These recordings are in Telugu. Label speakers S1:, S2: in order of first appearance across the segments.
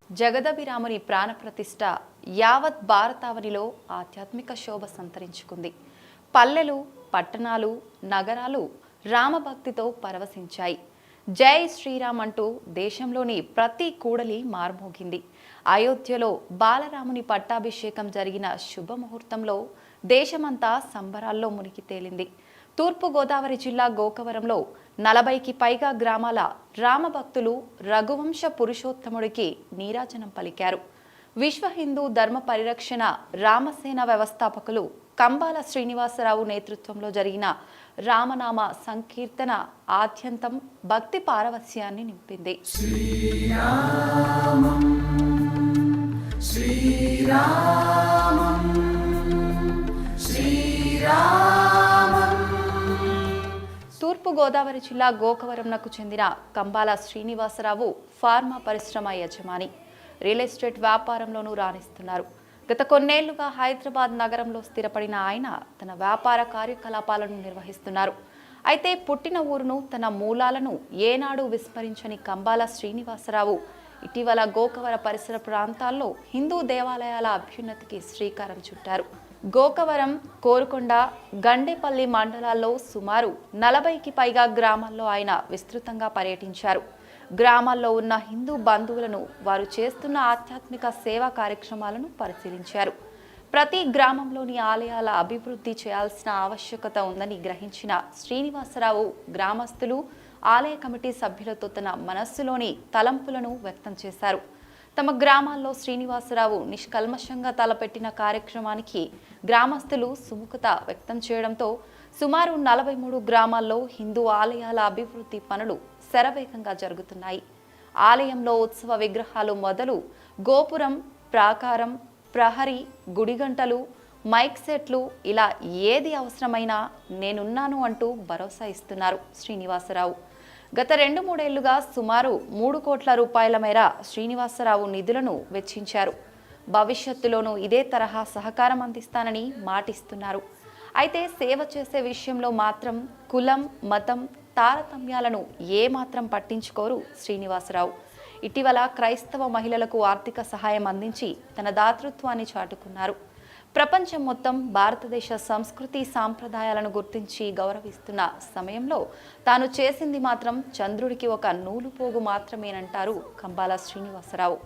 S1: జగదభిరాముని ప్రాణప్రతిష్ఠ యావత్ భారతావనిలో ఆధ్యాత్మిక శోభ సంతరించుకుంది. పల్లెలు, పట్టణాలు, నగరాలు రామభక్తితో పరవశించాయి. జై శ్రీరామ్ అంటూ దేశంలోని ప్రతి కూడలి మార్మోగింది. అయోధ్యలో బాలరాముని పట్టాభిషేకం జరిగిన శుభముహూర్తంలో దేశమంతా సంబరాల్లో మునిగి తేలింది. తూర్పుగోదావరి జిల్లా గోకవరంలో 40కి పైగా గ్రామాల రామభక్తులు రఘువంశ పురుషోత్తముడికి నీరాజనం పలికారు. విశ్వ హిందూ ధర్మ పరిరక్షణ రామసేన వ్యవస్థాపకులు కంబాల శ్రీనివాసరావు నేతృత్వంలో జరిగిన రామనామ సంకీర్తన ఆద్యంతం భక్తి పారవస్యాన్ని నింపింది. శ్రీరామం శ్రీరామం శ్రీరామం. తూర్పుగోదావరి జిల్లా గోకవరంకు చెందిన కంబాల శ్రీనివాసరావు ఫార్మా పరిశ్రమ యజమాని. రియల్ ఎస్టేట్ వ్యాపారంలోనూ రాణిస్తున్నారు. గత కొన్నేళ్లుగా హైదరాబాద్ నగరంలో స్థిరపడిన ఆయన తన వ్యాపార కార్యకలాపాలను నిర్వహిస్తున్నారు. అయితే పుట్టిన ఊరును, తన మూలాలను ఏనాడు విస్మరించని కంబాల శ్రీనివాసరావు ఇటీవల గోకవర పరిసర ప్రాంతాల్లో హిందూ దేవాలయాల అభ్యున్నతికి శ్రీకారం చుట్టారు. గోకవరం, కోరుకొండ, గండేపల్లి మండలాల్లో సుమారు 40కి పైగా గ్రామాల్లో ఆయన విస్తృతంగా పర్యటించారు. గ్రామాల్లో ఉన్న హిందూ బంధువులను, వారు చేస్తున్న ఆధ్యాత్మిక సేవా కార్యక్రమాలను పరిశీలించారు. ప్రతి గ్రామంలోని ఆలయాల అభివృద్ధి చేయాల్సిన ఆవశ్యకత ఉందని గ్రహించిన శ్రీనివాసరావు గ్రామస్తులు, ఆలయ కమిటీ సభ్యులతో తన మనస్సులోని తలంపులను వ్యక్తం చేశారు. తమ గ్రామాల్లో శ్రీనివాసరావు నిష్కల్మషంగా తలపెట్టిన కార్యక్రమానికి గ్రామస్తులు సుముఖత వ్యక్తం చేయడంతో సుమారు 43 గ్రామాల్లో హిందూ ఆలయాల అభివృద్ధి పనులు శరవేగంగా జరుగుతున్నాయి. ఆలయంలో ఉత్సవ విగ్రహాలు మొదలు గోపురం, ప్రాకారం, ప్రహరీ, గుడిగంటలు, మైక్ సెట్లు, ఇలా ఏది అవసరమైనా నేనున్నాను అంటూ భరోసా ఇస్తున్నారు శ్రీనివాసరావు. గత 2-3 ఏళ్లుగా సుమారు 3 కోట్ల రూపాయల మేర శ్రీనివాసరావు నిధులను వెచ్చించారు. భవిష్యత్తులోనూ ఇదే తరహా సహకారం అందిస్తానని మాటిస్తున్నారు. అయితే సేవ చేసే విషయంలో మాత్రం కులం, మతం, తారతమ్యాలను ఏమాత్రం పట్టించుకోరు శ్రీనివాసరావు. ఇటీవల క్రైస్తవ మహిళలకు ఆర్థిక సహాయం అందించి తన దాతృత్వాన్ని చాటుకున్నారు. ప్రపంచం మొత్తం భారతదేశ సంస్కృతి సాంప్రదాయాలను గుర్తించి గౌరవిస్తున్న సమయంలో తాను చేసింది మాత్రం చంద్రుడికి ఒక నూలుపోగు మాత్రమేనంటారు కంబాల శ్రీనివాసరావు.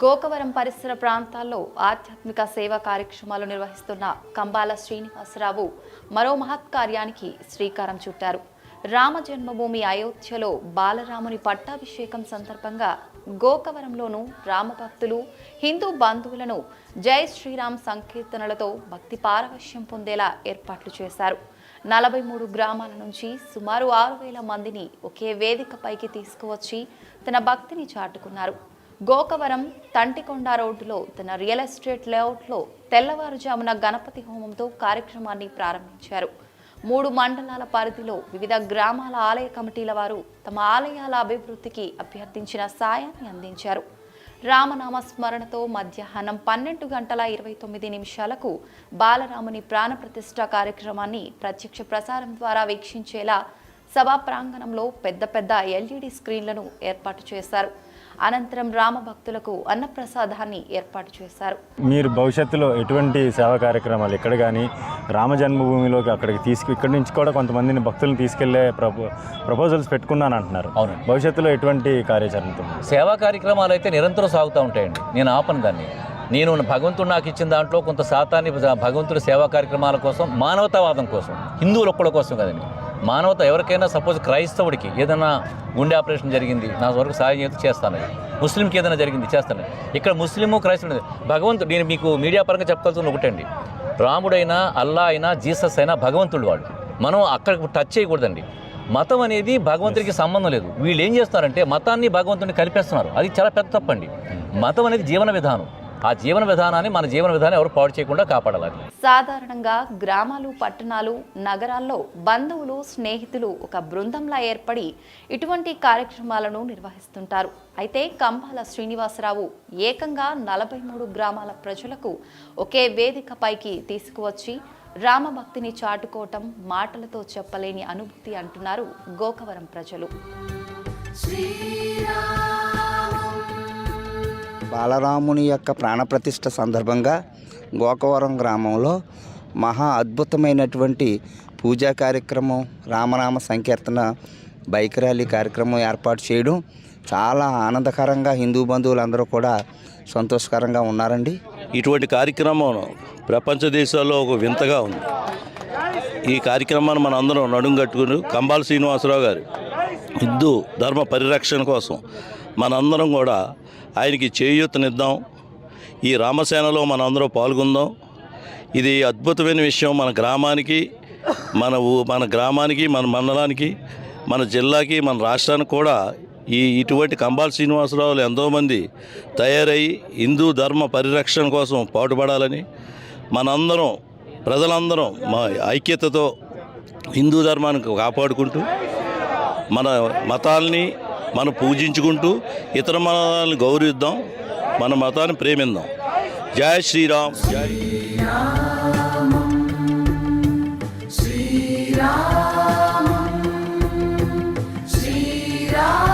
S1: గోకవరం పరిసర ప్రాంతాల్లో ఆధ్యాత్మిక సేవా కార్యక్రమాలు నిర్వహిస్తున్న కంబాల శ్రీనివాసరావు మరో మహత్కార్యానికి శ్రీకారం చుట్టారు. రామ జన్మభూమి అయోధ్యలో బాలరాముని పట్టాభిషేకం సందర్భంగా గోకవరంలోనూ రామభక్తులు, హిందూ బంధువులను జై శ్రీరామ్ సంకీర్తనలతో భక్తి పారవశ్యం పొందేలా ఏర్పాట్లు చేశారు. 43 గ్రామాల నుంచి సుమారు 6,000 మందిని ఒకే వేదికపైకి తీసుకువచ్చి తన భక్తిని చాటుకున్నారు. గోకవరం తంటికొండ రోడ్డులో తన రియల్ ఎస్టేట్ లేఅవుట్లో తెల్లవారుజామున గణపతి హోమంతో కార్యక్రమాన్ని ప్రారంభించారు. 3 మండలాల పరిధిలో వివిధ గ్రామాల ఆలయ కమిటీల వారు తమ ఆలయాల అభివృద్ధికి అభ్యర్థించిన సాయాన్ని అందించారు. రామనామ స్మరణతో మధ్యాహ్నం 12:29 బాలరాముని ప్రాణప్రతిష్ఠ కార్యక్రమాన్ని ప్రత్యక్ష ప్రసారం ద్వారా వీక్షించేలా సభా ప్రాంగణంలో పెద్ద ఎల్ఈడి స్క్రీన్లను ఏర్పాటు చేశారు. అనంతరం రామభక్తులకు అన్నప్రసాదాన్ని ఏర్పాటు చేశారు.
S2: మీరు భవిష్యత్తులో ఎటువంటి సేవా కార్యక్రమాలు ఇక్కడ కానీ రామ జన్మభూమిలోకి అక్కడికి ఇక్కడి నుంచి కూడా కొంతమందిని భక్తులను తీసుకెళ్లే ప్రపోజల్స్ పెట్టుకున్నాను అంటున్నారు.
S3: అవును,
S2: భవిష్యత్తులో ఎటువంటి కార్యాచరణతో
S3: సేవా కార్యక్రమాలు అయితే నిరంతరం సాగుతూ ఉంటాయండి. నేను ఆపను దాన్ని. నేను భగవంతుడు నాకు ఇచ్చిన దాంట్లో కొంత శాతాన్ని భగవంతుడి సేవా కార్యక్రమాల కోసం, మానవతావాదం కోసం, హిందువుల ఒక్కళ్ళ కోసం కదండి. మానవత ఎవరికైనా సపోజ్ క్రైస్తవుడికి ఏదైనా గుండె ఆపరేషన్ జరిగింది, నా వరకు సాయం చేస్తాను. ముస్లింకి ఏదైనా జరిగింది చేస్తాను. ఇక్కడ ముస్లిము, క్రైస్తవుడు, భగవంతుడు, నేను మీకు మీడియా పరంగా చెప్పగలుగుతున్న ఒకటండి, రాముడైనా, అల్లా అయినా, జీసస్ అయినా భగవంతుడు వాడు. మనం అక్కడికి టచ్ చేయకూడదండి. మతం అనేది భగవంతుడికి సంబంధం లేదు. వీళ్ళు ఏం చేస్తారంటే మతాన్ని, భగవంతుడిని కలిపేస్తున్నారు. అది చాలా పెద్ద తప్పండి. మతం అనేది జీవన విధానం. ఆ జీవన విధానాన్ని మన జీవన విధానం ఎవరు పాడు చేయకుండా కాపాడాలి.
S1: సాధారణంగా గ్రామాలు, పట్టణాలు, నగరాల్లో బంధువులు, స్నేహితులు ఒక బృందంలా ఏర్పడి ఇటువంటి కార్యక్రమాలను నిర్వహిస్తుంటారు. అయితే కంబాల శ్రీనివాసరావు ఏకంగా 43 గ్రామాల ప్రజలకు ఒకే వేదికపైకి తీసుకువచ్చి రామభక్తిని చాటుకోవటం మాటలతో చెప్పలేని అనుభూతి అంటున్నారు గోకవరం ప్రజలు.
S4: బాలరాముని యొక్క ప్రాణప్రతిష్ఠ సందర్భంగా గోకవరం గ్రామంలో మహా అద్భుతమైనటువంటి పూజా కార్యక్రమం, రామనామ సంకీర్తన, బైక్ ర్యాలీ కార్యక్రమం ఏర్పాటు చేయడం చాలా ఆనందకరంగా హిందూ బంధువులందరూ కూడా సంతోషకరంగా ఉన్నారండి.
S5: ఇటువంటి కార్యక్రమం ప్రపంచ దేశాల్లో ఒక వింతగా ఉంది. ఈ కార్యక్రమాన్ని మన అందరం నడుంగట్టుకుని కంబాల శ్రీనివాసరావు గారు హిందూ ధర్మ పరిరక్షణ కోసం మనందరం కూడా ఆయనకి చేయూతనిద్దాం. ఈ రామసేనలో మనందరం పాల్గొందాం. ఇది అద్భుతమైన విషయం. మన గ్రామానికి, మన గ్రామానికి, మన మండలానికి, మన జిల్లాకి, మన రాష్ట్రానికి కూడా ఇటువంటి కంబాల శ్రీనివాసరావులు ఎంతోమంది తయారై హిందూ ధర్మ పరిరక్షణ కోసం పాటుపడాలని మనందరం, ప్రజలందరం మా ఐక్యతతో హిందూ ధర్మాన్ని కాపాడుకుంటూ మన మతాల్ని మనం పూజించుకుంటూ ఇతర మతాలను గౌరవిద్దాం, మన మతాన్ని ప్రేమిద్దాం. జై శ్రీరామ్. జై
S6: శ్రీరామ్.